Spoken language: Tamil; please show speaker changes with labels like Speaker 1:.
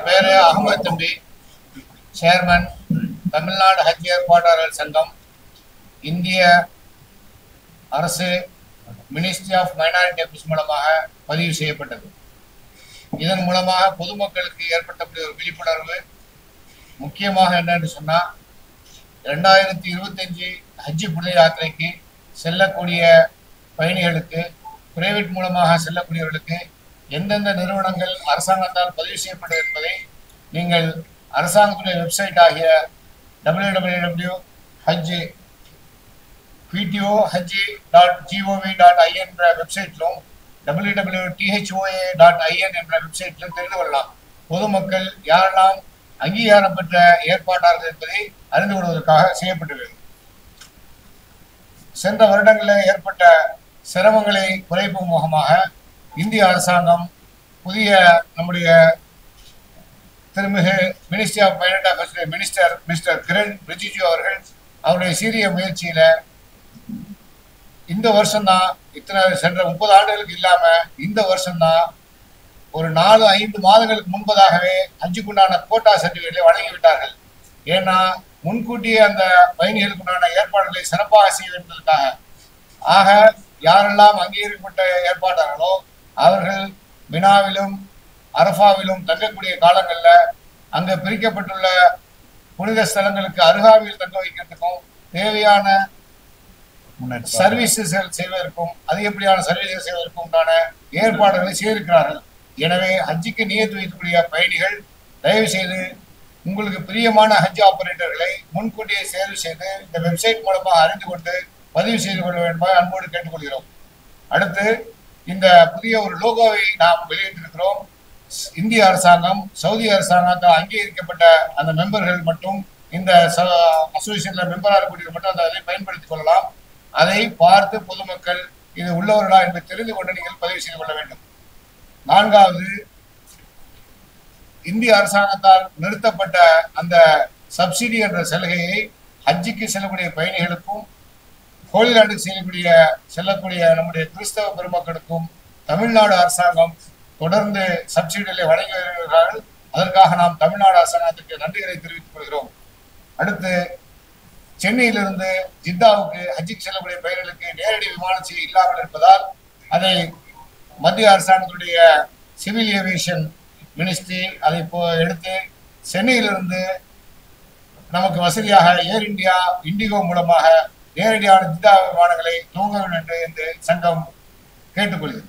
Speaker 1: பேரு அகமது தம்பி, சேர்மன், தமிழ்நாடு ஹஜ் ஏற்பாட்டாளர் சங்கம், இந்திய அரசு, மினிஸ்ட்ரி ஆஃப் மைனாரிட்டி அஃபேர்ஸ் மூலமாக பதிவு செய்யப்பட்டது. இதன் மூலமாக பொதுமக்களுக்கு ஏற்பட்டக்கூடிய ஒரு விழிப்புணர்வு முக்கியமாக என்னன்னு சொன்னா, 2025 ஹஜ் புனித யாத்திரைக்கு செல்லக்கூடிய பயணிகளுக்கு, பிரைவேட் மூலமாக செல்லக்கூடியவர்களுக்கு எந்தெந்த நிறுவனங்கள் அரசாங்கத்தால் பதிவு செய்யப்பட்டது என்பதை நீங்கள் அரசாங்கத்துடைய வெப்சைட் ஆகிய www.ptohajj.gov.in என்ற வெப்சைட்டிலும் www.thoa.in என்ற வெப்சைட்டிலும் தெரிந்து கொள்ளலாம். பொதுமக்கள் யாரெல்லாம் அங்கீகாரம் பெற்ற ஏற்பாட்டாளர்கள் என்பதை அறிந்து கொள்வதற்காக செய்யப்பட்டுள்ளது. சென்ற வருடங்களில் ஏற்பட்ட சிரமங்களை குறைக்கும் முகமாக இந்திய அரசாங்கம் புதிய நம்முடைய திருமிகு ministry of minority affairs mister Kiren Rijiju அவர்கள் அவருடைய சீரிய முயற்சியில இந்த வருஷம்தான், சென்ற 30 ஆண்டுகளுக்கு இல்லாம இந்த வருஷம்தான் ஒரு 4-5 மாதங்களுக்கு முன்பதாகவே ஹஜ்ஜுக்குண்டான கோட்டா சர்டிபிகேட்டை வழங்கிவிட்டார்கள். ஏன்னா முன்கூட்டியே அந்த பயணிகளுக்குண்டான ஏற்பாடுகளை சிறப்பாக செய்ய என்பதற்காக. ஆக யாரெல்லாம் அங்கீகரிக்கப்பட்ட ஏற்பாட்டாளர்களோ அவர்கள் மினாவிலும் அரஃபாவிலும் தங்கக்கூடிய காலங்களில் அங்க பிரிக்கப்பட்டுள்ள புனித ஸ்தலங்களுக்கு அருகாமையில் தங்க வைக்கிறதுக்கும் தேவையான சர்வீசஸ் செய்வதற்கும் அதிகப்படியான சர்வீசஸ் செய்வதற்கும் உண்டான ஏற்பாடுகளை செய்திருக்கிறார்கள். எனவே ஹஜ்ஜுக்கு நியத்து வைக்கக்கூடிய பயணிகள் தயவு செய்து உங்களுக்கு பிரியமான ஹஜ் ஆபரேட்டர்களை முன்கூட்டியே தேர்வு செய்து இந்த வெப்சைட் மூலமாக அறிந்து கொண்டு பதிவு செய்து கொள்ள வேண்டும் அன்போடு கேட்டுக்கொள்கிறோம். அடுத்து இந்த புதிய ஒரு லோகோவை நாம் வெளியிட்டிருக்கிறோம். இந்திய அரசாங்கம், சவுதி அரசாங்கத்தால் அங்கீகரிக்கப்பட்ட அந்த மெம்பர்கள் மட்டும், இந்த அசோசியேஷன்ல மெம்பராக இருக்கக்கூடிய மட்டும் அந்த அதை பயன்படுத்திக் கொள்ளலாம். அதை பார்த்து பொதுமக்கள் இது உள்ளவர்களா என்று தெரிந்து கொண்டு நீங்கள் பதிவு செய்து கொள்ள வேண்டும். 4வது, இந்திய அரசாங்கத்தால் நிறுத்தப்பட்ட அந்த சப்சிடி என்ற சலுகையை ஹஜ்ஜுக்கு செல்லக்கூடிய பயணிகளுக்கும் ஹோலி லேண்டுக்கு செல்லக்கூடிய நம்முடைய கிறிஸ்தவ பெருமக்களுக்கும் தமிழ்நாடு அரசாங்கம் தொடர்ந்து சப்சிடிகளை வழங்கி வருகிறார்கள். அதற்காக நாம் தமிழ்நாடு அரசாங்கத்திற்கு நன்றிகளை தெரிவித்துக் கொள்கிறோம். அடுத்து, சென்னையிலிருந்து ஜித்தாவுக்கு ஹஜ்ஜுக்கு செல்லக்கூடிய பயணிகளுக்கு நேரடி விமான சேவை இல்லாமல் இருப்பதால் அதை மத்திய அரசாங்கத்துடைய சிவில் ஏவியேஷன் மினிஸ்ட்ரி அதை எடுத்து சென்னையிலிருந்து நமக்கு வசதியாக ஏர் இந்தியா, இண்டிகோ மூலமாக நேரடியான ஜித்தா விமானங்களை துவங்க வேண்டும் என்று சங்கம் கேட்டுக்கொள்கிறது.